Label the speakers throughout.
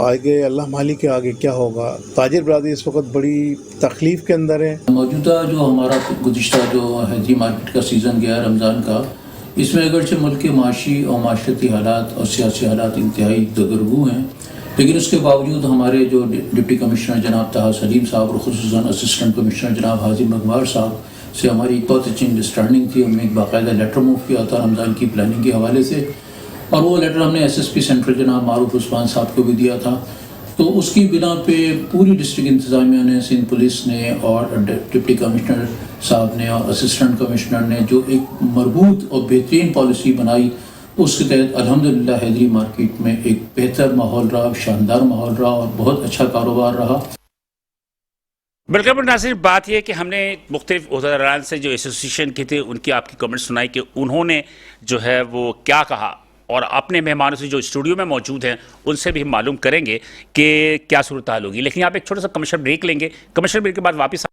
Speaker 1: آگے اللہ مالک کے آگے کیا ہوگا. تاجر برادری اس وقت بڑی تکلیف کے اندر ہے.
Speaker 2: موجودہ جو ہمارا گزشتہ جو حیدری مارکیٹ کا سیزن گیا رمضان کا، اس میں اگرچہ ملک کے معاشی اور معاشرتی حالات اور سیاسی حالات انتہائی دگرگوں ہیں، لیکن اس کے باوجود ہمارے جو ڈپٹی کمشنر جناب طه سلیم صاحب اور خصوصاً اسسٹنٹ کمشنر جناب حازم اقبال صاحب سے ہماری ایک بہت اچھی انڈرسٹینڈنگ تھی. ہم نے ایک باقاعدہ لیٹر موو کیا تھا رمضان کی پلاننگ کے حوالے سے، اور وہ لیٹر ہم نے ایس ایس پی سینٹرل جناب معروف عثمان صاحب کو بھی دیا تھا. تو اس کی بنا پہ پوری ڈسٹرکٹ انتظامیہ نے، سندھ پولیس نے اور ڈپٹی کمشنر صاحب نے اور اسسٹنٹ کمشنر نے جو ایک مربوط اور بہترین پالیسی بنائی، اس کے تحت الحمدللہ حیدری مارکیٹ میں ایک بہتر ماحول رہا، شاندار ماحول رہا اور بہت اچھا کاروبار رہا.
Speaker 3: بالکل ناظرین، بات یہ ہے کہ ہم نے مختلف عہدیداران سے جو ایسوسیشن کے تھے ان کی آپ کی کمنٹ سنائی کہ انہوں نے جو ہے وہ کیا کہا، اور اپنے مہمانوں سے جو اسٹوڈیو میں موجود ہیں ان سے بھی ہم معلوم کریں گے کہ کیا صورتحال ہوگی. لیکن آپ ایک چھوٹا سا کمرشل بریک لیں گے. کمرشل بریک کے بعد واپس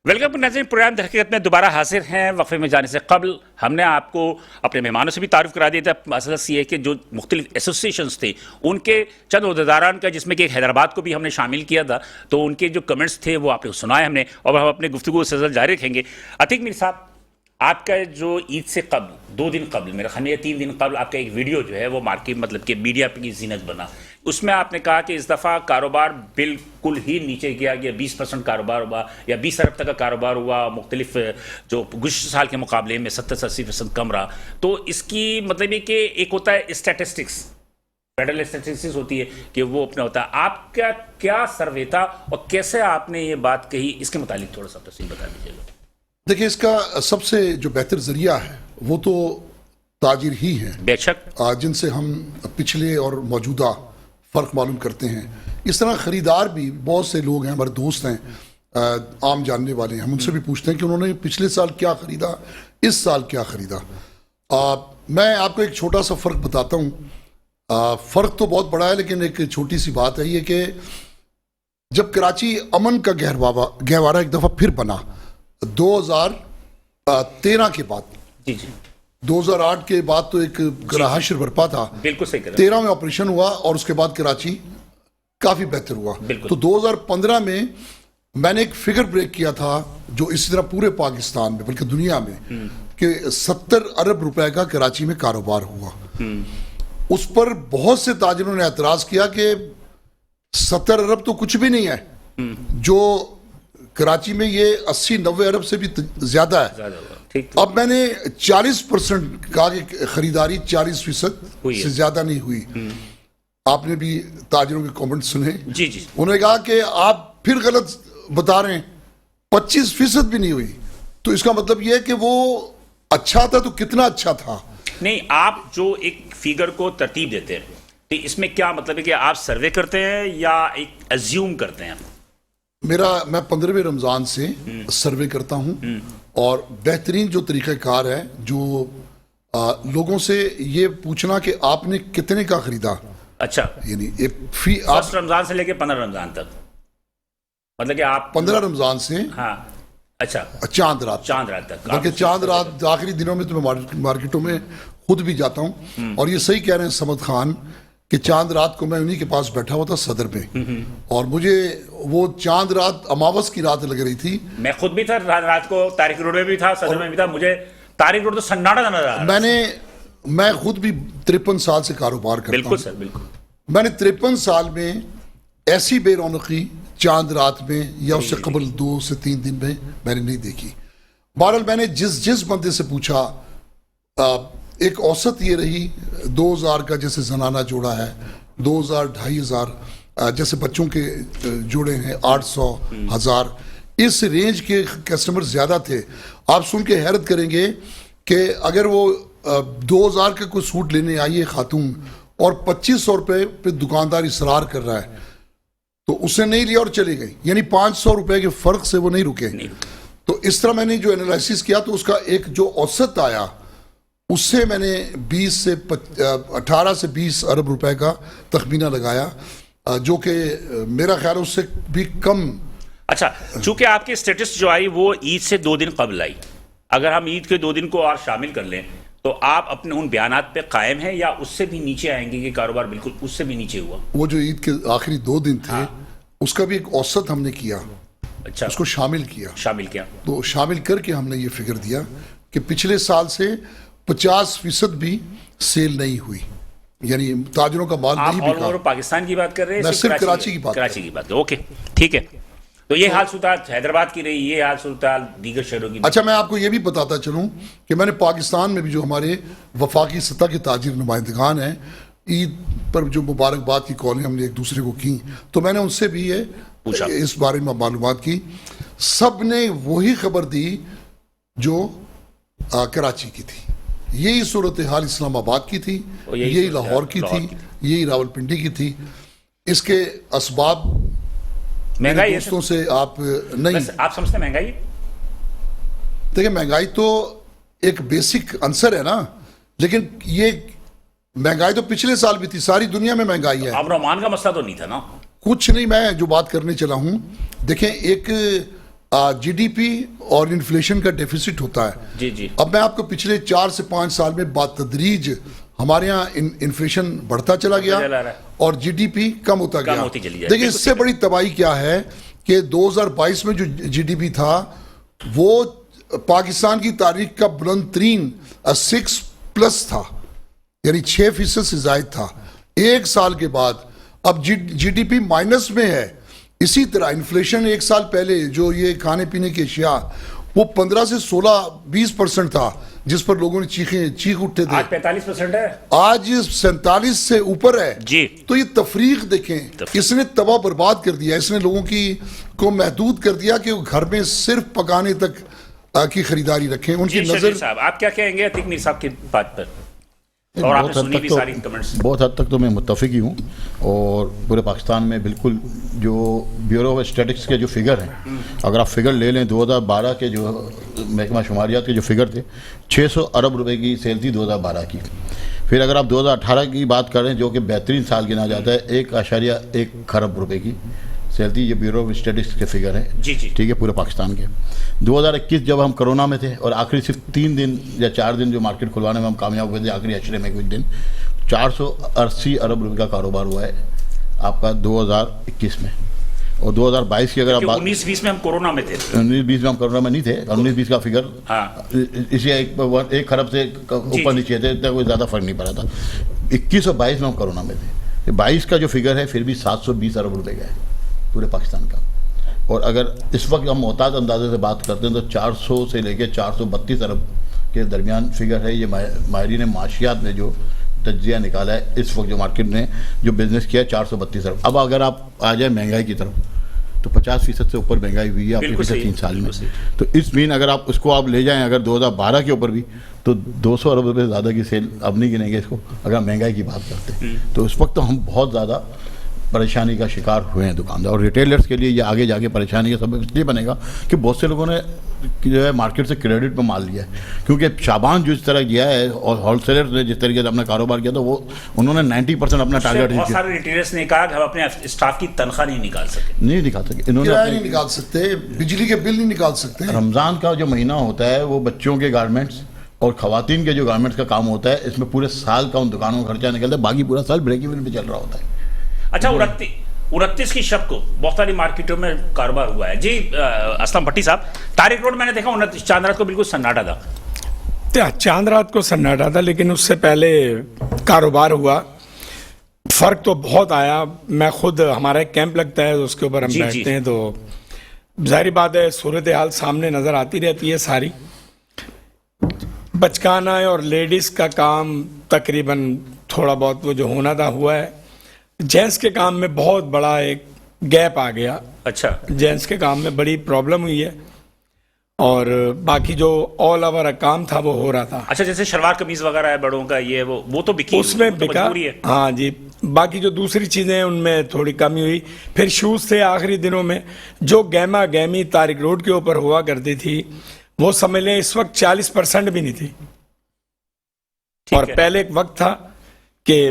Speaker 3: ویلکم ناظرین، پروگرام در حقیقت میں دوبارہ حاضر ہیں. وقفے میں جانے سے قبل ہم نے آپ کو اپنے مہمانوں سے بھی تعارف کرا دیا تھا. مسئلہ یہ ہے کہ جو مختلف ایسوسیشنز تھے ان کے چند عہدیداران کا، جس میں کہ حیدرآباد کو بھی ہم نے شامل کیا تھا، تو ان کے جو کمنٹس تھے وہ آپ نے سنائے ہم نے، اور ہم اپنے گفتگو سلسلہ جاری رکھیں گے. عتیق میر صاحب، آپ کا جو عید سے قبل 2 دن قبل، میرے خیال میں 3 دن قبل آپ کا ایک ویڈیو جو ہے وہ مارکیٹ مطلب کہ میڈیا پہ کی زینت بنا. اس میں آپ نے کہا کہ اس دفعہ کاروبار بالکل ہی نیچے گیا 20% کاروبار ہوا یا 20 ارب تک کا کاروبار ہوا، مختلف جو گزشتہ سال کے مقابلے میں 70-80% کم رہا. تو اس کی مطلب یہ کہ ایک ہوتا ہے اسٹیٹسٹکس، فیڈرل اسٹیٹسٹکس ہوتی ہے کہ وہ اپنا ہوتا ہے. آپ کا کیا سروے تھا اور کیسے آپ نے یہ بات کہی، اس کے متعلق تھوڑا سا تفصیل بتا دیجیے گا.
Speaker 4: دیکھیں، اس کا سب سے جو بہتر ذریعہ ہے وہ تو تاجر ہی ہیں،
Speaker 3: بے شک،
Speaker 4: جن سے ہم پچھلے اور موجودہ فرق معلوم کرتے ہیں. اس طرح خریدار بھی بہت سے لوگ ہیں، ہمارے دوست ہیں، عام جاننے والے ہیں، ہم ان سے بھی پوچھتے ہیں کہ انہوں نے پچھلے سال کیا خریدا، اس سال کیا خریدا. میں آپ کو ایک چھوٹا سا فرق بتاتا ہوں. فرق تو بہت بڑا ہے، لیکن ایک چھوٹی سی بات ہے یہ کہ جب کراچی امن کا گہوارہ ایک دفعہ پھر بنا 2013 کے بعد،
Speaker 3: جی
Speaker 4: 2008 کے بعد تو ایک حشر برپا تھا،
Speaker 3: بالکل صحیح کر
Speaker 4: 13 میں آپریشن ہوا اور اس کے بعد کراچی کافی بہتر ہوا. تو 2015 میں میں نے ایک فگر بریک کیا تھا جو اسی طرح پورے پاکستان میں بلکہ دنیا میں کہ 70 ارب روپے کا کراچی میں کاروبار ہوا. اس پر بہت سے تاجروں نے اعتراض کیا کہ 70 ارب تو کچھ بھی نہیں ہے، جو کراچی میں یہ 80-90 ارب سے بھی زیادہ ہے. اب میں نے 40% کہا کہ خریداری 40% سے زیادہ نہیں ہوئی. آپ نے بھی تاجروں کے کامنٹ سنے،
Speaker 3: جی
Speaker 4: انہوں نے کہا کہ آپ پھر غلط بتا رہے ہیں، 25% بھی نہیں ہوئی. تو اس کا مطلب یہ ہے کہ وہ اچھا تھا تو کتنا اچھا تھا.
Speaker 3: نہیں، آپ جو ایک فگر کو ترتیب دیتے ہیں تو اس میں کیا مطلب ہے کہ آپ سروے کرتے ہیں یا ایک ایزیوم کرتے ہیں؟
Speaker 4: میں 15ویں رمضان سے سروے کرتا ہوں، اور بہترین جو طریقہ کار ہے جو لوگوں سے یہ پوچھنا کہ آپ نے کتنے کا خریدا.
Speaker 3: اچھا،
Speaker 4: یعنی
Speaker 3: فرسٹ رمضان سے لے کے 15 رمضان تک، مطلب کہ آپ
Speaker 4: 15 رمضان سے،
Speaker 3: ہاں اچھا،
Speaker 4: چاند رات
Speaker 3: تک،
Speaker 4: بلکہ چاند رات آخری دنوں میں تو میں مارکیٹوں میں خود بھی جاتا ہوں. اور یہ صحیح کہہ رہے ہیں سمد خان کہ چاند رات کو میں انہی کے پاس بیٹھا ہوا تھا صدر میں، اور مجھے وہ چاند رات اماوس کی رات لگ رہی تھی.
Speaker 3: میں خود بھی تھا رات کو، تاریخ روڈ میں بھی تھا، صدر میں بھی تھا. مجھے تاریخ روڈ تو سناٹا نظر آ رہا.
Speaker 4: میں خود بھی 53 سال سے کاروبار کرتا ہوں.
Speaker 3: بالکل سر، بالکل.
Speaker 4: میں نے 53 سال میں ایسی بے رونقی چاند رات میں یا اس سے قبل 2 سے 3 دن میں نے نہیں دیکھی. بہرحال میں نے جس بندے سے پوچھا، ایک اوسط یہ رہی 2000 کا، جیسے زنانہ جوڑا ہے 2000 2500، جیسے بچوں کے جوڑے ہیں 800 1000، اس رینج کے کسٹمر زیادہ تھے. آپ سن کے حیرت کریں گے کہ اگر وہ 2000 کا کوئی سوٹ لینے آئی ہے خاتون اور 2500 روپے پہ دکاندار اصرار کر رہا ہے تو اس نے نہیں لیا اور چلے گئی، یعنی 500 روپے کے فرق سے وہ نہیں رکے. تو اس طرح میں نے جو انالائسس کیا تو اس کا ایک جو اوسط آیا، اس سے میں نے 18 سے 20 ارب روپے کا تخمینہ لگایا، جو کہ میرا خیال اس سے بھی کم.
Speaker 3: اچھا، چونکہ آپ کی اسٹیٹس جو آئی وہ عید سے 2 دن قبل آئی، اگر ہم عید کے 2 دن کو اور شامل کر لیں تو آپ اپنے ان بیانات پہ قائم ہیں یا اس سے بھی نیچے آئیں گے کہ کاروبار بالکل اس سے بھی نیچے ہوا؟
Speaker 4: وہ جو عید کے آخری 2 دن تھے اس کا بھی ایک اوسط ہم نے کیا،
Speaker 3: اچھا،
Speaker 4: اس کو شامل کیا،
Speaker 3: تو
Speaker 4: شامل کر کے ہم نے یہ فگر دیا کہ پچھلے سال سے 50% بھی سیل نہیں ہوئی، یعنی تاجروں کا مال نہیں بکا۔
Speaker 3: آپ پاکستان کی بات کر رہے ہیں؟
Speaker 4: میں صرف کراچی کی بات
Speaker 3: اوکے ٹھیک ہے۔ تو یہ حال صورتحال حیدرآباد کی رہی، یہ حال صورتحال دیگر شہروں کی؟
Speaker 4: اچھا، میں آپ کو یہ بھی بتاتا چلوں کہ میں نے پاکستان میں بھی جو ہمارے وفاقی سطح کے تاجر نمائندگان ہیں، عید پر جو مبارکباد کی کالیں ہم نے ایک دوسرے کو کی، تو میں نے ان سے بھی اس بارے میں معلومات کی، سب نے وہی خبر دی جو کراچی کی تھی، یہی صورتحال اسلام آباد کی تھی، یہی لاہور کی تھی، یہی راول پنڈی کی تھی۔ اس کے اسباب
Speaker 3: مہنگائی
Speaker 4: دوستوں سے آپ نہیں،
Speaker 3: آپ سمجھتے ہیں مہنگائی؟
Speaker 4: دیکھیں مہنگائی تو ایک بیسک عنصر ہے نا، لیکن یہ مہنگائی تو پچھلے سال بھی تھی، ساری دنیا میں مہنگائی ہے۔
Speaker 3: اب رحمان کا مسئلہ تو نہیں تھا نا؟
Speaker 4: کچھ نہیں، میں جو بات کرنے چلا ہوں، دیکھیں ایک جی ڈی پی اور انفلیشن کا ڈیفیسٹ ہوتا ہے۔
Speaker 3: جی
Speaker 4: اب میں آپ کو پچھلے 4 سے 5 سال میں بتدریج ہمارے ہاں انفلیشن بڑھتا چلا گیا اور جی ڈی پی کم ہوتا گیا۔ دیکھیں اس سے بڑی تباہی کیا ہے کہ 2022 میں جو جی ڈی پی تھا وہ پاکستان کی تاریخ کا بلند ترین 6+ تھا، یعنی 6% سے زائد تھا۔ 1 سال کے بعد اب جی ڈی پی مائنس میں ہے۔ اسی طرح انفلیشن 1 سال پہلے جو یہ کھانے پینے کی اشیاء وہ 15 سے 16-20% تھا، جس پر لوگوں نے چیخ اٹھتے تھے،
Speaker 3: آج 45% ہے،
Speaker 4: آج 47 سے اوپر ہے۔
Speaker 3: جی
Speaker 4: تو یہ تفریق دیکھیں، اس نے تباہ برباد کر دیا، اس نے لوگوں کو محدود کر دیا کہ وہ گھر میں صرف پکانے تک کی خریداری رکھیں۔ ان کی نظر
Speaker 3: صاحب آپ کیا کہیں گے عتیق میر صاحب کی بات پر؟ اور آپ نے سنی بھی ساری کمنٹس؟
Speaker 5: بہت حد تک تو میں متفق ہی ہوں، اور پورے پاکستان میں بالکل جو بیورو آف اسٹیٹکس کے جو فگر ہیں، اگر آپ فگر لے لیں 2012 کے جو محکمہ شماریات کے جو فگر تھے 600 ارب روپے کی سیل تھی 2012 کی۔ پھر اگر آپ 2018 کی بات کریں جو کہ بہترین سال گنا جاتا ہے 1.1 خرب روپے کی سیل تھی، یہ بیورو آف اسٹیٹکس کے فگر ہیں، ٹھیک ہے، پورے پاکستان کے۔ 2021 جب ہم کرونا میں تھے اور آخری صرف 3 دن یا 4 دن جو مارکیٹ کھلوانے میں ہم کامیاب ہوئے تھے آخری عشرے میں کچھ دن، 480 ارب روپے کا کاروبار ہوا ہے آپ کا 2021 میں۔ اور 2022 کی اگر آپ بات،
Speaker 3: 19-20 میں ہم کورونا میں تھے،
Speaker 5: 19-20 میں ہم کورونا میں نہیں تھے، 19-20 کا فگر اسی 1 خرب سے اوپر نیچے تھے، اتنا کوئی زیادہ فرق نہیں پڑا تھا۔ 21 اور 22 میں ہم کورونا میں تھے، 22 کا جو فگر ہے پھر بھی 720 ارب روپے کا ہے پورے پاکستان کا۔ اور اگر اس وقت ہم محتاط اندازے سے بات کرتے ہیں تو 400 سے لے کے 432 ارب کے درمیان فگر ہے۔ یہ ماہرین معاشیات نے جو تجزیہ نکالا ہے اس وقت جو مارکیٹ نے جو بزنس کیا ہے 432 ارب۔ اب اگر آپ آ جائیں مہنگائی کی طرف تو 50% سے اوپر مہنگائی ہوئی ہے آپ کے پچھلے 3 سال میں۔ تو اس مین اگر آپ اس کو آپ لے جائیں اگر 2012 کے اوپر بھی تو 200 ارب روپے سے زیادہ کی سیل اب نہیں گنیں گے اس کو اگر مہنگائی کی بات کرتے ہیں۔ تو اس وقت تو ہم بہت زیادہ پریشانی کا شکار ہوئے ہیں دکاندار اور ریٹیلرز کے لیے۔ یہ آگے جا کے پریشانی کا سبب اس لیے بنے گا کہ بہت سے لوگوں نے جو ہے مارکیٹ سے کریڈٹ پہ مال لیا ہے، کیونکہ شابان جو اس طرح کیا ہے اور ہول سیلرز نے جس طریقے سے اپنا کاروبار کیا تھا وہ انہوں نے 90% اپنا ٹارگیٹ
Speaker 3: بہت سارے ریٹیلرز نے کہا کہ ہم اپنے اسٹاف کی تنخواہ نہیں نکال سکے،
Speaker 4: انہوں نے نہیں نکال سکتے، بجلی کے بل نہیں نکال سکتے۔
Speaker 5: رمضان کا جو مہینہ ہوتا ہے وہ بچوں کے گارمنٹس اور خواتین کے جو گارمنٹس کا کام ہوتا ہے، اس میں پورے سال کا ان دکانوں کا خرچہ نکلتا ہے، باقی پورا سال بریک ایون پہ چل رہا ہوتا ہے۔
Speaker 3: اچھا 29 کی شب کو بہت ساری مارکیٹوں میں کاروبار ہوا ہے۔ جی اسلم بھٹی صاحب، طارق روڈ میں نے دیکھا 29 چاند رات کو بالکل سناٹا تھا۔
Speaker 6: چاند رات کو سناٹا تھا، لیکن اس سے پہلے کاروبار ہوا، فرق تو بہت آیا۔ میں خود ہمارا ایک کیمپ لگتا ہے اس کے اوپر ہم بیٹھتے ہیں تو ظاہری بات ہے صورتحال سامنے نظر آتی رہتی ہے ساری۔ بچکانا اور لیڈیز کا کام تقریباً تھوڑا بہت وہ جو ہونا تھا ہوا ہے۔ جینس کے کام میں بہت بڑا ایک گیپ آ گیا۔
Speaker 3: اچھا،
Speaker 6: جینس کے کام میں بڑی پرابلم ہوئی ہے اور باقی جو آل اوور کام تھا وہ ہو رہا تھا۔
Speaker 3: اچھا جیسے شلوار قمیض وغیرہ ہے بڑوں کا، یہ وہ تو بکی،
Speaker 6: اس میں بکا، ہاں جی۔ باقی جو دوسری چیزیں ان میں تھوڑی کمی ہوئی۔ پھر شوز تھے آخری دنوں میں جو گیما گیمی طارق روڈ کے اوپر ہوا کرتی تھی وہ سمجھ لیں اس وقت 40% بھی نہیں تھی۔ اور پہلے ایک وقت تھا کہ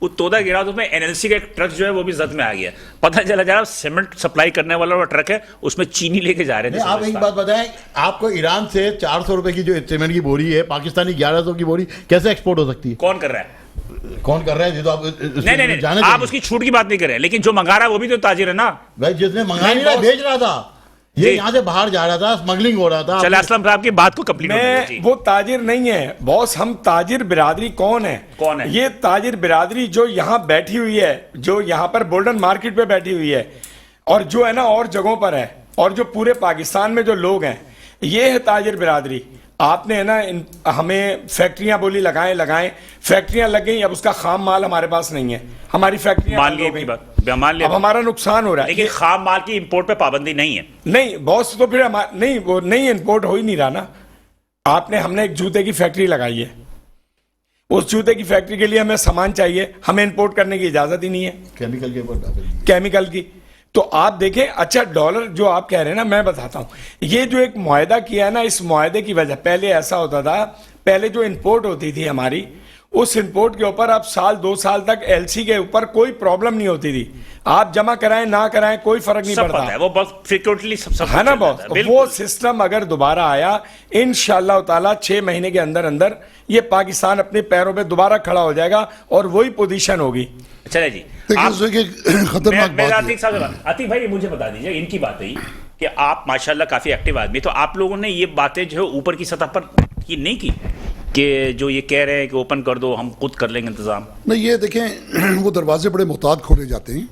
Speaker 3: وہ تودا گرا تو اس میں NLC کا ایک ٹرک جو ہے وہ بھی زد میں آ گیا, پتہ چلا جا رہا سیمنٹ سپلائی کرنے والا وہ ٹرک ہے, اس میں چینی لے کے جا رہے تھے.
Speaker 5: آپ ایک بات بتائیں, آپ کو ایران سے 400 روپے کی جو سیمنٹ کی بوری ہے پاکستانی 1100 کی بوری کیسے ایکسپورٹ ہو سکتی ہے؟
Speaker 3: کون کر رہا ہے؟
Speaker 5: کون کر رہا ہے؟ تو آپ
Speaker 3: نہیں, آپ اس کی چھوٹ کی بات نہیں کر رہے, لیکن جو منگا رہا ہے وہ بھی تو تاجر ہے نا
Speaker 5: بھائی, جس نے منگا نہیں رہا بھیج رہا تھا, یہ یہاں سے باہر جا رہا تھا, اسمگلنگ ہو رہا تھا.
Speaker 3: چلے اسلم صاحب کی بات کو کمپلیٹ.
Speaker 6: وہ تاجر نہیں ہے باس, ہم تاجر برادری کون ہے؟ یہ تاجر برادری جو یہاں بیٹھی ہوئی ہے, جو یہاں پر بولڈن مارکیٹ پہ بیٹھی ہوئی ہے, اور جو ہے نا اور جگہوں پر ہے, اور جو پورے پاکستان میں جو لوگ ہیں, یہ ہے تاجر برادری. آپ نے ہے نا ہمیں فیکٹریاں بولی لگائیں, فیکٹریاں لگ گئیں, اب اس کا خام مال ہمارے پاس نہیں ہے, ہماری فیکٹریاں اب ہمارا نقصان ہو رہا ہے.
Speaker 3: لیکن خام مال کی امپورٹ پہ پابندی نہیں ہے.
Speaker 6: نہیں باس, تو پھر نہیں, وہ نہیں امپورٹ ہو ہی نہیں رہا نا. ہم نے ایک جوتے کی فیکٹری لگائی ہے, اس جوتے کی فیکٹری کے لیے ہمیں سامان چاہیے, ہمیں امپورٹ کرنے کی اجازت ہی نہیں ہے کیمیکل کی. تو آپ دیکھیں, اچھا ڈالر جو آپ کہہ رہے ہیں نا, میں بتاتا ہوں, یہ جو ایک معاہدہ کیا ہے نا, اس معاہدے کی وجہ, پہلے ایسا ہوتا تھا, پہلے جو امپورٹ ہوتی تھی ہماری, اس امپورٹ کے اوپر اب 2 سال تک LC کے اوپر کوئی پرابلم نہیں ہوتی تھی. آپ جمع کرائیں نہ کرائیں کوئی فرق نہیں پڑتا ہے,
Speaker 3: وہ بہت فریکوینٹلی
Speaker 6: ہے نا باس. وہ سسٹم اگر دوبارہ آیا انشاءاللہ تعالیٰ 6 مہینے کے اندر اندر یہ پاکستان اپنے پیروں پہ دوبارہ کھڑا ہو جائے گا اور وہی پوزیشن ہوگی.
Speaker 3: چلے جی,
Speaker 4: خطرناک بات.
Speaker 3: عتیق بھائی مجھے بتا دیجیے, ان کی بات ہے کہ آپ ماشاءاللہ کافی ایکٹیو آدمی, تو آپ لوگوں نے یہ باتیں جو ہے اوپر کی سطح پر کی نہیں کی کہ جو یہ کہہ رہے ہیں کہ اوپن کر دو, ہم خود کر لیں گے انتظام؟
Speaker 4: نہیں, یہ دیکھیں وہ دروازے بڑے محتاط کھولے جاتے ہیں.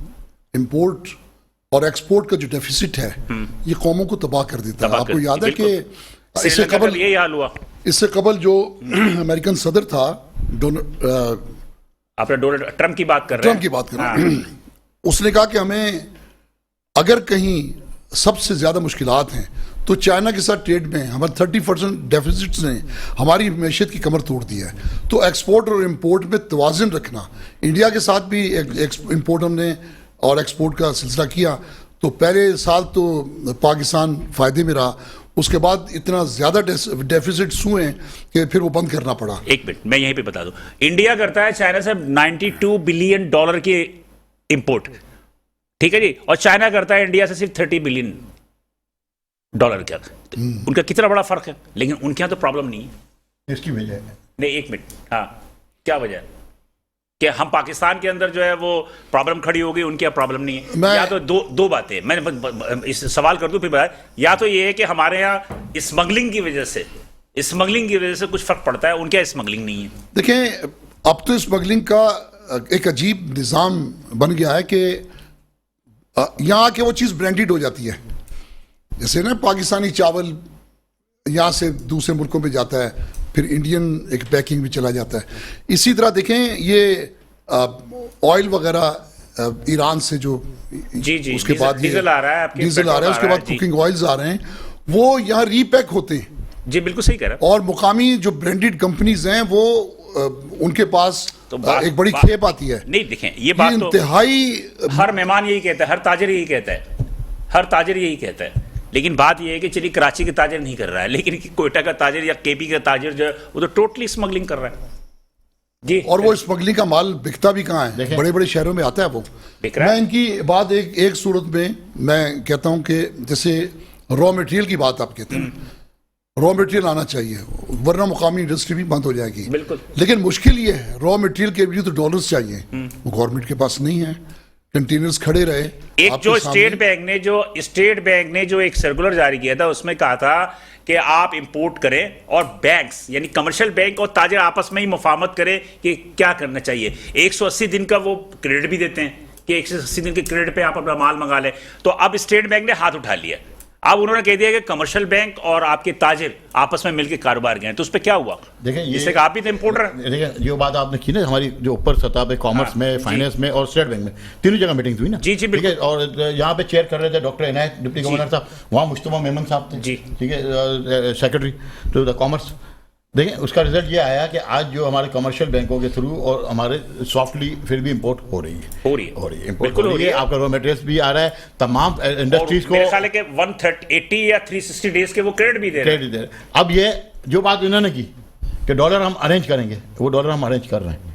Speaker 4: امپورٹ اور ایکسپورٹ کا جو ڈیفیسٹ ہے یہ قوموں کو تباہ کر دیتا ہے. آپ کو یاد ہے کہ اس سے قبل جو امریکن صدر تھا,
Speaker 3: آپ ڈونلڈ ٹرمپ کی بات کر رہے ہیں,
Speaker 4: اس نے کہا کہ ہمیں اگر کہیں سب سے زیادہ مشکلات ہیں تو چائنا کے ساتھ ٹریڈ میں ہمارے 30% ڈیفیسٹس نے ہماری معیشت کی کمر توڑ دی ہے. تو ایکسپورٹ اور امپورٹ میں توازن رکھنا, انڈیا کے ساتھ بھی امپورٹ ہم نے اور ایکسپورٹ کا سلسلہ کیا, تو پہلے سال تو پاکستان فائدے میں رہا, اس کے بعد اتنا زیادہ ڈیفیسٹس ہوئے ہیں کہ پھر وہ بند کرنا پڑا.
Speaker 3: ایک منٹ میں یہیں پہ بتا دوں, انڈیا کرتا ہے چائنا سے $92 بلین کی امپورٹ, ٹھیک ہے جی, اور چائنا کرتا ہے انڈیا سے صرف $30 بلین کا. ان کا کتنا بڑا فرق ہے, لیکن ان کے یہاں تو پرابلم نہیں ہے.
Speaker 5: اس کی وجہ ہے
Speaker 3: نہیں, ایک منٹ, ہاں کیا وجہ ہے کہ ہم پاکستان کے اندر جو ہے وہ پرابلم کھڑی ہوگی, ان کی پرابلم نہیں ہے؟ یا تو دو باتیں میں اس سوال کر دوں پھر بتائیں. یا تو یہ ہے کہ ہمارے یہاں اسمگلنگ کی وجہ سے کچھ فرق پڑتا ہے, ان کے اسمگلنگ نہیں ہے.
Speaker 4: دیکھیں اب تو اسمگلنگ کا ایک عجیب نظام بن گیا ہے کہ یہاں آ کے وہ چیز برانڈیڈ ہو جاتی ہے. جیسے نا پاکستانی چاول یہاں سے دوسرے ملکوں پہ جاتا ہے, پھر انڈین ایک پیکنگ میں چلا جاتا ہے. اسی طرح دیکھیں یہ آئل وغیرہ ایران سے جو اس کے بعد ڈیزل آ رہا ہے, اس کے بعد کوکنگ آئلز آ رہے ہیں, وہ یہاں ری پیک ہوتے ہیں.
Speaker 3: جی بالکل صحیح کہہ رہا ہے.
Speaker 4: اور مقامی جو برانڈیڈ کمپنیز ہیں وہ ان کے پاس ایک بڑی کھیپ آتی ہے.
Speaker 3: نہیں دیکھیں یہ بات
Speaker 4: انتہائی,
Speaker 3: ہر مہمان یہی کہتا ہے, ہر تاجر یہی کہتا ہے, لیکن بات یہ ہے کہ چلیے کراچی کے تاجر نہیں کر رہا ہے, لیکن کوئٹہ کا تاجر یا KP کا تاجر جو ہے وہ تو ٹوٹلی اسمگلنگ کر رہا ہے جی. اور
Speaker 4: وہ اسمگلنگ کا مال بکتا بھی کہاں ہے, بڑے بڑے شہروں میں آتا ہے وہ. میں ان کی بات ایک صورت میں میں کہتا ہوں کہ جیسے را میٹیریل کی بات آپ کہتے ہیں, را میٹیریل آنا چاہیے ورنہ مقامی انڈسٹری بھی بند ہو جائے گی.
Speaker 3: بالکل,
Speaker 4: لیکن مشکل یہ ہے را میٹیریل کے لیے تو ڈالرز چاہیے, وہ گورنمنٹ کے پاس نہیں ہے. کنٹینرز کھڑے رہے.
Speaker 3: ایک جو اسٹیٹ بینک نے جو ایک سرکولر جاری کیا تھا اس میں کہا تھا کہ آپ امپورٹ کریں اور بینکس یعنی کمرشل بینک اور تاجر آپس میں ہی مفاہمت کریں کہ کیا کرنا چاہیے. 180 دن کا وہ کریڈٹ بھی دیتے ہیں کہ 180 دن کے کریڈٹ پہ آپ اپنا مال منگا لیں. تو اب اسٹیٹ بینک نے ہاتھ اٹھا لیا, اب انہوں نے کہہ دیا کہ کمرشل بینک اور آپ کے تاجر آپس میں مل کے کاروبار گئے. تو اس پہ کیا ہوا؟
Speaker 5: دیکھیں
Speaker 3: جس سے کہ آپ بھی تو امپورٹر ہیں.
Speaker 5: دیکھیں جو بات آپ نے کی نا ہماری جو اوپر سطح پہ کامرس میں, فائنینس میں اور اسٹیٹ بینک میں تینوں جگہ میٹنگ ہوئی نا.
Speaker 3: جی بالکل.
Speaker 5: اور یہاں پہ چیئر کر رہے تھے ڈاکٹر عنایت ڈپٹی گورنر صاحب, وہاں مجتبیٰ میمن صاحب تھے, ٹھیک ہے, سیکرٹری ٹو دا کامرس. دیکھیں اس کا رزلٹ یہ آیا کہ آج جو ہمارے کمرشل بینکوں کے تھرو اور ہمارے سافٹلی پھر بھی امپورٹ ہو رہی ہے. بالکل ہو رہی ہے. آپ کا را میٹیریلس بھی آ رہا ہے, تمام انڈسٹریز کو
Speaker 3: میرے خیال ہے کہ 180 یا 360 ڈیز کے وہ کریڈٹ بھی دے رہے ہیں.
Speaker 5: اب یہ جو بات انہوں نے کی کہ ڈالر ہم ارینج کریں گے, وہ ڈالر ہم ارینج کر رہے ہیں.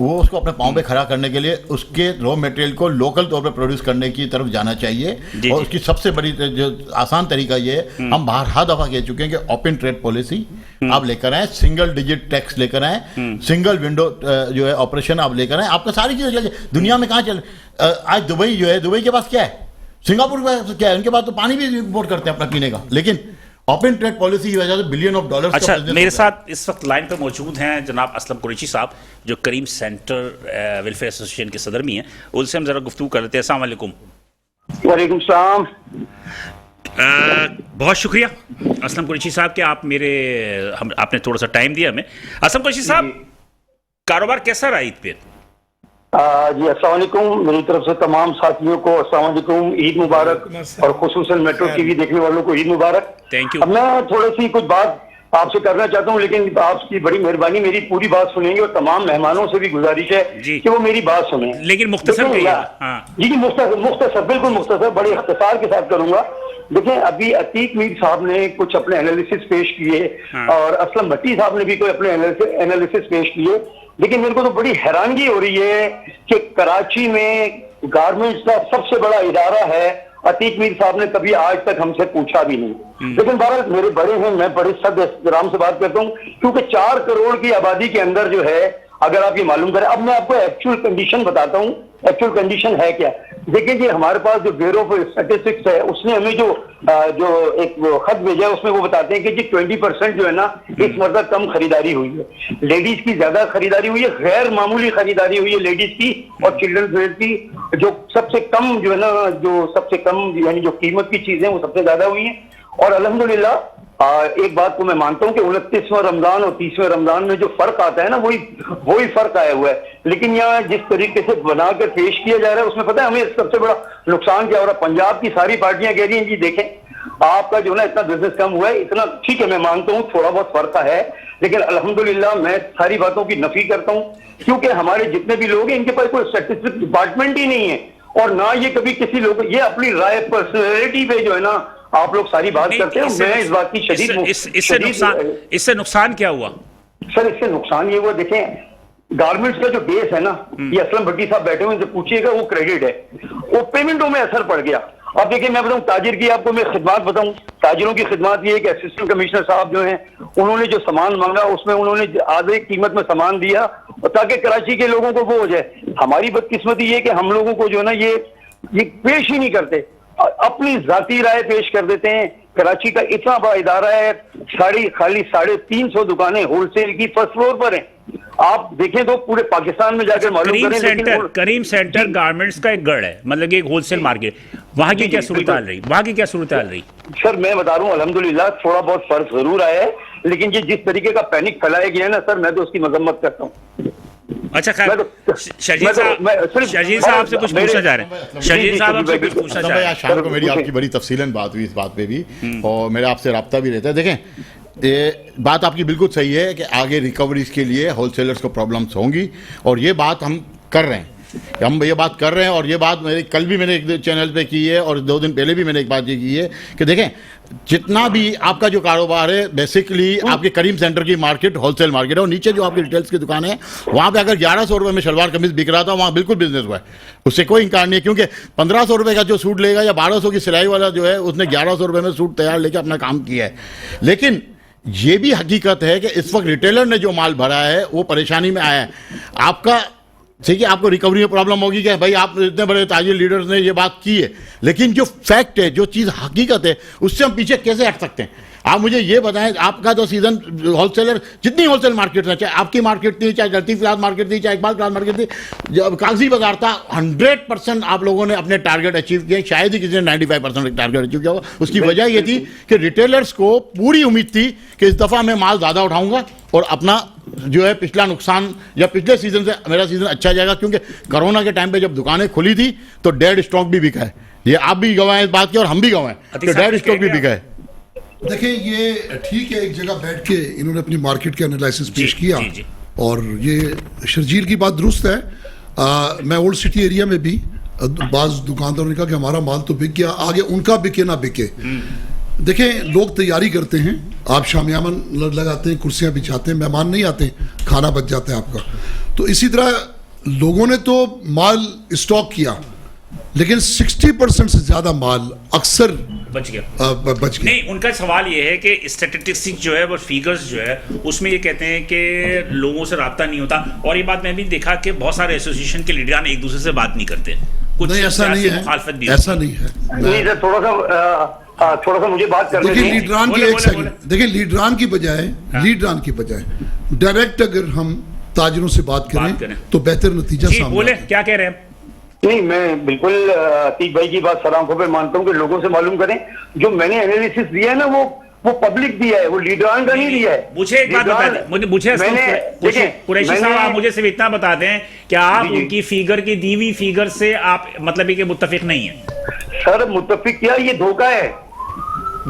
Speaker 5: وہ اس کو اپنے پاؤں پہ کھڑا کرنے کے لیے اس کے را میٹیریل کو لوکل طور پہ پروڈیوس کرنے کی طرف جانا چاہیے. اور اس کی سب سے بڑی جو آسان طریقہ یہ ہے, ہم ہر دفعہ کہہ چکے ہیں کہ اوپن ٹریڈ پالیسی آپ لے کر آئیں, سنگل ڈیجٹ ٹیکس لے کر آئیں, سنگل ونڈو جو ہے آپریشن آپ لے کر آئیں. آپ کو ساری چیزیں لگے دنیا میں کہاں چل, آج دبئی جو ہے, دبئی کے پاس کیا ہے, سنگاپور کے پاس کیا ہے, ان کے پاس تو پانی بھی امپورٹ کرتے ہیں اپنا پینے کا, لیکن اوپن ٹریڈ پالیسی کی وجہ سے بلین آف ڈالرز.
Speaker 3: اچھا, میرے ساتھ اس وقت لائن پہ موجود ہیں جناب اسلم قریشی صاحب, جو کریم سینٹر ویلفیئر ایسوسیشن کے صدر بھی ہیں. ان سے ہم ذرا گفتگو کر لیتے ہیں. السلام علیکم.
Speaker 7: وعلیکم السلام.
Speaker 3: بہت شکریہ اسلم قریشی صاحب کہ آپ نے تھوڑا سا ٹائم دیا ہمیں. اسلم قریشی صاحب, کاروبار کیسا رہا عید پہ؟
Speaker 7: جی السلام علیکم. میری طرف سے تمام ساتھیوں کو السلام علیکم, عید مبارک, اور خصوصاً میٹرو ٹی وی دیکھنے والوں کو عید مبارک.
Speaker 3: Thank you.
Speaker 7: اب میں تھوڑی سی کچھ بات آپ سے کرنا چاہتا ہوں, لیکن آپ کی بڑی مہربانی میری پوری بات سنیں گے, اور تمام مہمانوں سے بھی گزارش ہے کہ وہ میری بات سنیں,
Speaker 3: لیکن مختصر.
Speaker 7: جی مختصر, بالکل مختصر, بڑے اختصار کے ساتھ کروں گا. دیکھیں, ابھی عتیق میر صاحب نے کچھ اپنے انالیسس پیش کیے, اور اسلم بھٹی صاحب نے بھی کوئی اپنے انالیسس پیش کیے, لیکن میرے کو تو بڑی حیرانگی ہو رہی ہے کہ کراچی میں گارمنٹس کا سب سے بڑا ادارہ ہے, عتیق میر صاحب نے کبھی آج تک ہم سے پوچھا بھی نہیں. لیکن بہرحال میرے بڑے ہیں, میں بڑے سب احترام سے بات کرتا ہوں, کیونکہ 4 کروڑ کی آبادی کے اندر جو ہے, اگر آپ یہ معلوم کریں, اب میں آپ کو ایکچوئل کنڈیشن بتاتا ہوں. ایکچوئل کنڈیشن ہے کیا؟ دیکھیں جی, ہمارے پاس جو بیورو آف اسٹیٹسٹکس ہے, اس نے ہمیں جو ایک خط بھیجا ہے, اس میں وہ بتاتے ہیں کہ جی 20% جو ہے نا اس مرتبہ کم خریداری ہوئی ہے. لیڈیز کی زیادہ خریداری ہوئی ہے, غیر معمولی خریداری ہوئی ہے لیڈیز کی, اور چلڈرنز ویئر کی جو سب سے کم جو ہے نا, جو سب سے کم یعنی جو قیمت کی چیزیں وہ سب سے زیادہ ہوئی ہیں. اور الحمدللہ ایک بات کو میں مانتا ہوں کہ 29واں رمضان اور 30ویں رمضان میں جو فرق آتا ہے نا, وہی فرق آیا ہوا ہے. لیکن یہاں جس طریقے سے بنا کر پیش کیا جا رہا ہے, اس میں پتہ ہے ہمیں سب سے بڑا نقصان کیا ہو رہا ہے. پنجاب کی ساری پارٹیاں کہہ رہی ہیں جی دیکھیں آپ کا جو نا اتنا بزنس کم ہوا ہے, اتنا ٹھیک ہے, میں مانتا ہوں تھوڑا بہت فرق ہے, لیکن الحمدللہ میں ساری باتوں کی نفی کرتا ہوں, کیونکہ ہمارے جتنے بھی لوگ ہیں ان کے پاس کوئی اسٹیٹسٹک ڈپارٹمنٹ ہی نہیں ہے, اور نہ یہ کبھی کسی لوگ, یہ اپنی رائے پرسنالٹی پہ جو ہے نا آپ لوگ ساری بات کرتے ہیں. میں اس بات کی شدید
Speaker 3: اس سے نقصان کیا ہوا
Speaker 7: سر؟ اس سے نقصان یہ ہوا, دیکھیں گارمنٹس کا جو بیس ہے نا, یہ اسلم بھٹی صاحب بیٹھے ہوئے ان سے پوچھیے گا, وہ کریڈٹ ہے, وہ پیمنٹوں میں اثر پڑ گیا. اب دیکھیں میں بتاؤں تاجر کی, آپ کو میں خدمات بتاؤں, تاجروں کی خدمات یہ ہے کہ اسسٹنٹ کمشنر صاحب جو ہیں, انہوں نے جو سامان مانگا اس میں انہوں نے آدھے قیمت میں سامان دیا, اور تاکہ کراچی کے لوگوں کو وہ ہو جائے. ہماری بدقسمتی یہ ہے کہ ہم لوگوں کو جو ہے نا یہ پیش ہی نہیں کرتے, اپنی ذاتی رائے پیش کر دیتے ہیں. کراچی کا اتنا بڑا ادارہ ہے, خالی 350 دکانیں ہول سیل کی فرسٹ فلور پر ہیں. آپ دیکھیں تو پورے پاکستان میں جا کر معلوم کریں.
Speaker 3: کریم سینٹر گارمنٹس کا ایک گڑھ ہے, مطلب کہ ایک ہول سیل مارکیٹ, وہاں کی کیا صورتحال رہی؟
Speaker 7: سر میں بتا رہا ہوں الحمدللہ تھوڑا بہت فرق ضرور آیا ہے, لیکن یہ جس طریقے کا پینک پھیلایا گیا ہے نا سر, میں تو اس کی مذمت کرتا ہوں.
Speaker 3: اچھا خیر, شرجیل صاحب سے کچھ پوچھنا چاہ رہے ہیں. شرجیل صاحب آپ سے کچھ پوچھنا چاہ رہے ہیں.
Speaker 5: شام کو میری آپ کی بڑی تفصیلاً بات ہوئی اس بات پہ بھی, اور میرا آپ سے رابطہ بھی رہتا ہے. دیکھیں یہ بات آپ کی بالکل صحیح ہے کہ آگے ریکوریز کے لیے ہول سیلرز کو پرابلمس ہوں گی, اور یہ بات ہم کر رہے ہیں, اور یہ بات کل بھی میں نے ایک چینل پہ کی ہے, اور 2 دن پہلے بھی میں نے ایک بات یہ کی ہے کہ دیکھیں جتنا بھی آپ کا جو کاروبار ہے بیسکلی آپ کے کریم سینٹر کی مارکیٹ ہول سیل مارکیٹ ہے, اور نیچے جو آپ کی ریٹیلس کی دکان ہے وہاں پہ اگر 1100 روپے میں شلوار قمیض بک رہا تھا, وہاں بالکل بزنس ہوا ہے, اس سے کوئی انکار نہیں ہے, کیونکہ 1500 روپے کا جو سوٹ لے گا یا 1200 کی سلائی والا جو ہے اس نے 1100 روپے میں سوٹ تیار لے کے اپنا کام کیا ہے. لیکن یہ بھی حقیقت ہے کہ اس وقت ریٹیلر نے جو مال بھرا ہے وہ پریشانی میں آیا ہے. آپ کا ٹھیک ہے, آپ کو ریکوری میں پرابلم ہوگی کہ بھائی آپ اتنے بڑے تاجر لیڈرز نے یہ بات کی ہے, لیکن جو فیکٹ ہے, جو چیز حقیقت ہے, اس سے ہم پیچھے کیسے ہٹ سکتے ہیں؟ آپ مجھے یہ بتائیں, آپ کا تو سیزن ہول سیلر جتنی ہول سیل مارکیٹ ہے, چاہے آپ کی مارکیٹ تھی, چاہے لطیف کلاس مارکیٹ تھی, چاہے اقبال کلاس مارکیٹ تھی, جب کاغذی بازار تھا, 100% آپ لوگوں نے اپنے ٹارگیٹ اچیو کیے. شاید ہی کسی نے 95% ٹارگیٹ اچیو کیا ہوگا. اس کی وجہ یہ تھی کہ ریٹیلرز کو پوری امید تھی کہ اس دفعہ میں مال زیادہ اٹھاؤں گا, اور اپنا جو ہے پچھلا نقصان یا پچھلے سیزن سے میرا سیزن اچھا جائے گا, کیونکہ کرونا کے ٹائم پہ جب دکانیں کھلی تھی تو ڈیڈ اسٹاک بھی بکا ہے. یہ آپ بھی گواہ ہیں اس بات کی, اور ہم بھی گواہ ہیں کہ ڈیڈ اسٹاک بھی بکا ہے.
Speaker 4: دیکھیں یہ ٹھیک ہے, ایک جگہ بیٹھ کے انہوں نے اپنی مارکیٹ کا انالائسس پیش کیا, اور یہ شرجیل کی بات درست ہے. میں اولڈ سٹی ایریا میں بھی بعض دکانداروں نے کہا کہ ہمارا مال تو بک گیا, آگے ان کا بکے نہ بکے. دیکھیں لوگ تیاری کرتے ہیں, آپ شامیان لگاتے ہیں, کرسیاں بچھاتے ہیں, مہمان نہیں آتے, کھانا بچ جاتا ہے آپ کا. تو اسی طرح لوگوں نے تو مال اسٹاک کیا لیکن 60% سے زیادہ مال اکثر
Speaker 3: بچ گیا نہیں. ان کا سوال یہ ہے کہ اسٹیٹسٹکس جو ہے وہ فیگرز جو ہے اس میں یہ کہتے ہیں کہ لوگوں سے رابطہ نہیں ہوتا, اور یہ بات میں بھی دیکھا کہ بہت سارے ایسوسیشن کے لیڈران ایک دوسرے سے بات نہیں کرتے.
Speaker 4: نہیں ایسا نہیں ہے, ایسا نہیں ہے.
Speaker 7: تھوڑا سا مجھے بات کرنے
Speaker 4: دیکھیں لیڈران کی ایک سیکنڈ, دیکھیں لیڈران کی بجائے ڈائریکٹ اگر ہم تاجروں سے بات کریں تو بہتر نتیجہ سامنے
Speaker 3: بولے کیا کہہ رہے ہیں.
Speaker 7: نہیں, میں بالکل عتیق بھائی کی بات سلام پہ مانتا ہوں کہ لوگوں سے معلوم کریں. جو میں نے انالیسس دیا ہے نا وہ پبلک دیا ہے, وہ لیڈران کا نہیں دیا ہے.
Speaker 3: مجھے ایک بات بتا دیں, مجھے قریشی صاحب آپ مجھے صرف اتنا بتا دیں کہ آپ ان کی فیگر کی دیوی فیگر سے آپ مطلب کہ متفق نہیں ہیں.
Speaker 7: سر متفق کیا, یہ دھوکہ ہے.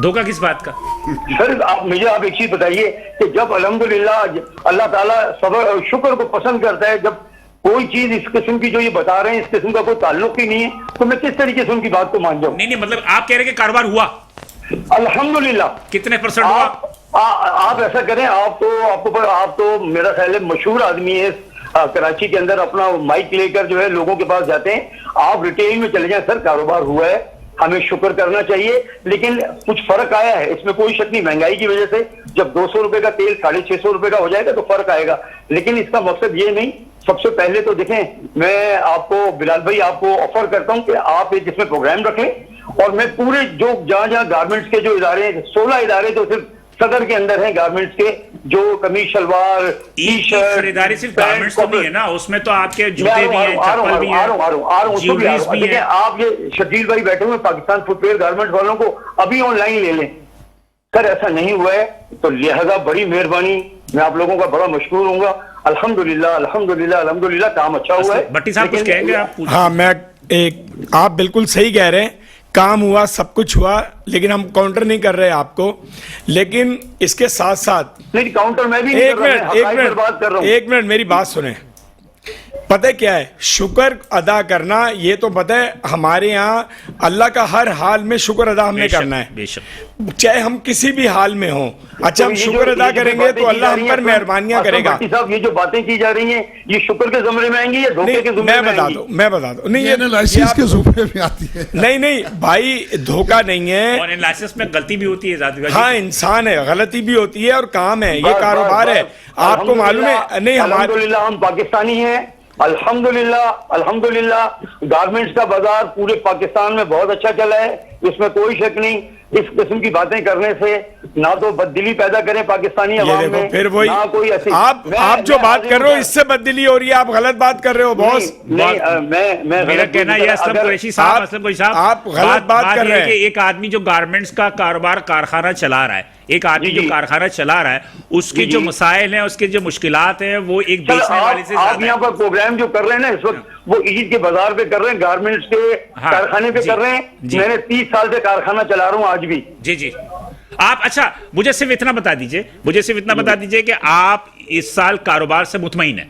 Speaker 3: دھوکہ کس بات کا
Speaker 7: سر؟ مجھے آپ ایک چیز بتائیے کہ جب الحمدللہ اللہ تعالیٰ صبر اور شکر کو پسند کرتا ہے, جب کوئی چیز اس قسم کی جو یہ بتا رہے ہیں اس قسم کا کوئی تعلق ہی نہیں ہے, تو میں کس طریقے سے ان کی بات کو مان جاؤں؟
Speaker 3: نہیں مطلب آپ کہہ رہے کہ کاروبار ہوا
Speaker 7: الحمدللہ.
Speaker 3: کتنے % ہوا؟
Speaker 7: آپ ایسا کریں, آپ تو میرا خیال ہے مشہور آدمی ہے کراچی کے اندر, اپنا مائک لے کر جو ہے لوگوں کے پاس جاتے ہیں. آپ ریٹیل میں چلے جائیں, سر کاروبار ہوا ہے, ہمیں شکر کرنا چاہیے, لیکن کچھ فرق آیا ہے, اس میں کوئی شک نہیں. مہنگائی کی وجہ سے جب 200 روپے کا تیل 650 روپے کا ہو جائے گا تو فرق آئے گا, لیکن اس کا مقصد یہ نہیں. سب سے پہلے تو دیکھیں, میں آپ کو بلال بھائی آپ کو آفر کرتا ہوں کہ آپ ایک اس میں پروگرام رکھ لیں, اور میں پورے جو جہاں گارمنٹس کے جو ادارے ہیں, 16 ادارے تو صرف صدر کے اندر ہیں گارمنٹس کے, جو قمیض شلوار ٹی شرٹ
Speaker 3: خریداری صرف گارمنٹس تو نہیں ہے نا, اس میں تو آپ کے جوتے بھی ہیں, چپل بھی ہیں,
Speaker 7: دیکھیں آپ یہ شکیل بھائی بیٹھے ہوئے پاکستان فٹ ویئر گارمنٹس والوں کو ابھی آن لائن لے لیں. سر ایسا نہیں ہوا ہے, تو لہذا بڑی مہربانی, میں آپ لوگوں کا بڑا مشکور ہوں گا. الحمدللہ کام اچھا ہوا ہے.
Speaker 3: بٹی صاحب کچھ کہیں گے آپ؟
Speaker 6: ہاں میں آپ بالکل صحیح کہہ رہے ہیں, کام ہوا, سب کچھ ہوا, لیکن ہم کاؤنٹر نہیں کر رہے آپ کو, لیکن اس کے ساتھ ساتھ
Speaker 7: نہیں کاؤنٹر میں بھی
Speaker 6: ایک منٹ میری بات سنیں. پتہ کیا ہے, شکر ادا کرنا, یہ تو پتہ ہے ہمارے یہاں اللہ کا ہر حال میں شکر ادا ہم نے کرنا ہے, چاہے ہم کسی بھی حال میں ہوں. اچھا ہم شکر ادا کریں گے تو اللہ ہم پر مہربانیاں کرے گا.
Speaker 7: صاحب یہ جو باتیں کی جا رہی ہیں یہ شکر کے زمرے میں آئیں گی یا دھوکے کے زمرے میں آئیں گی؟
Speaker 6: میں بتا دوں نہیں,
Speaker 4: یہ انالائسس کے زمرے میں آتی ہے.
Speaker 6: نہیں بھائی, دھوکہ نہیں ہے,
Speaker 3: اور انالائسس میں غلطی بھی ہوتی ہے.
Speaker 6: ہاں انسان ہے, غلطی بھی ہوتی ہے, اور کام ہے, یہ کاروبار ہے, آپ کو معلوم ہے. نہیں
Speaker 7: الحمدللہ ہم پاکستانی ہیں, الحمدللہ گارمنٹس کا بازار پورے پاکستان میں بہت اچھا چلا ہے, اس میں کوئی شک نہیں. اس قسم کی باتیں کرنے سے نہ تو بددلی پیدا کریں پاکستانی عوام میں,
Speaker 6: پھر وہی
Speaker 7: نہ کوئی
Speaker 6: آپ جو بات کر رہے ہو اس سے بددلی ہو رہی ہے, آپ غلط بات کر رہے ہو باس.
Speaker 3: میرا کہنا یہ اسلم قریشی صاحب
Speaker 6: آپ غلط بات کر رہے ہیں.
Speaker 3: کہ ایک آدمی جو گارمنٹس کا کاروبار کارخانہ چلا رہا ہے, ایک آدمی جو کارخانہ چلا رہا ہے, اس کے جو مسائل ہیں, اس کے جو مشکلات ہیں, وہ ایک بیچنے والے سے
Speaker 7: آپ یہاں پر پروگرام جو کر رہے ہیں نا اس وقت, وہ عید کے بازار پہ کر رہے ہیں, گارمنٹس کے کارخانے پہ کر رہے ہیں. میں نے 30 سال سے کارخانہ چلا رہا ہوں آج بھی.
Speaker 3: جی آپ, اچھا مجھے صرف اتنا بتا دیجئے کہ آپ اس سال کاروبار سے مطمئن ہیں؟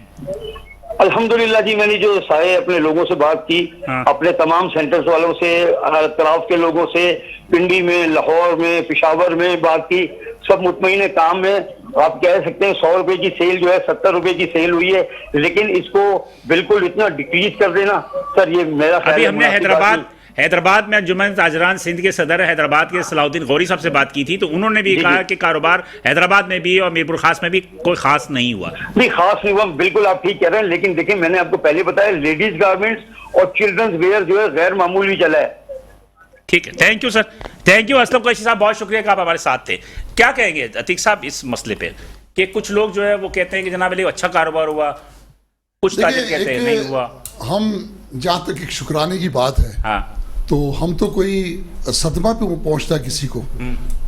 Speaker 7: الحمدللہ جی, میں نے جو سارے اپنے لوگوں سے بات کی, اپنے تمام سینٹرز والوں سے, اطراف کے لوگوں سے, پنڈی میں, لاہور میں, پشاور میں بات کی, سب مطمئن ہے کام میں. آپ کہہ سکتے ہیں 100 روپے کی سیل جو ہے 70 روپے کی سیل ہوئی ہے, لیکن اس کو بالکل اتنا ڈکریز کر دینا سر, یہ میرا خیال ہے.
Speaker 3: ابھی ہم نے حیدرآباد میں انجمن تاجران سندھ کے صدر حیدرآباد کے صلاح الدین غوری صاحب سے بات کی تھی, تو انہوں نے بھی کہا کہ کاروبار حیدرآباد میں بھی اور میرپور خاص میں بھی کوئی خاص نہیں ہوا.
Speaker 7: نہیں خاص نہیں ہوا, بالکل آپ ٹھیک کہہ رہے ہیں, لیکن دیکھیں میں نے آپ کو پہلے بتایا لیڈیز گارمنٹس اور چلڈرنز ویئر جو ہے غیر معمولی چلا ہے.
Speaker 3: ٹھیک ہے, thank you sir, thank you Aslam Qureshi صاحب, بہت شکریہ کہ آپ ہمارے ساتھ تھے. کیا کہیں گے عتیق صاحب اس مسئلے پہ کہ کچھ لوگ جو ہے وہ کہتے ہیں کہ جناب علی اچھا کاروبار ہوا, کچھ تاجر کہتے ہیں نہیں ہوا.
Speaker 4: ہم جہاں تک ایک شکرانے کی بات ہے, تو ہم تو کوئی صدمہ پہ پہنچتا ہے کسی کو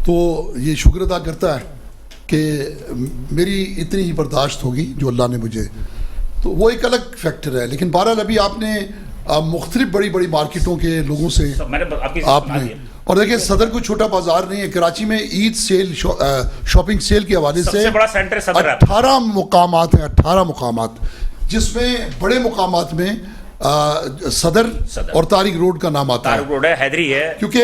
Speaker 4: تو یہ شکر ادا کرتا ہے کہ میری اتنی ہی برداشت ہوگی جو اللہ نے مجھے, تو وہ ایک الگ فیکٹر ہے. لیکن بہرحال ابھی آپ نے مختلف بڑی بڑی مارکیٹوں کے لوگوں سے آپ نے, اور دیکھیں صدر کوئی چھوٹا بازار نہیں ہے. کراچی میں عید سیل, شاپنگ سیل کے حوالے سے 18 مقامات ہیں, 18 مقامات, جس میں بڑے مقامات میں صدر اور طارق روڈ کا نام آتا ہے.
Speaker 3: طارق روڈ ہے, حیدری ہے,
Speaker 4: کیونکہ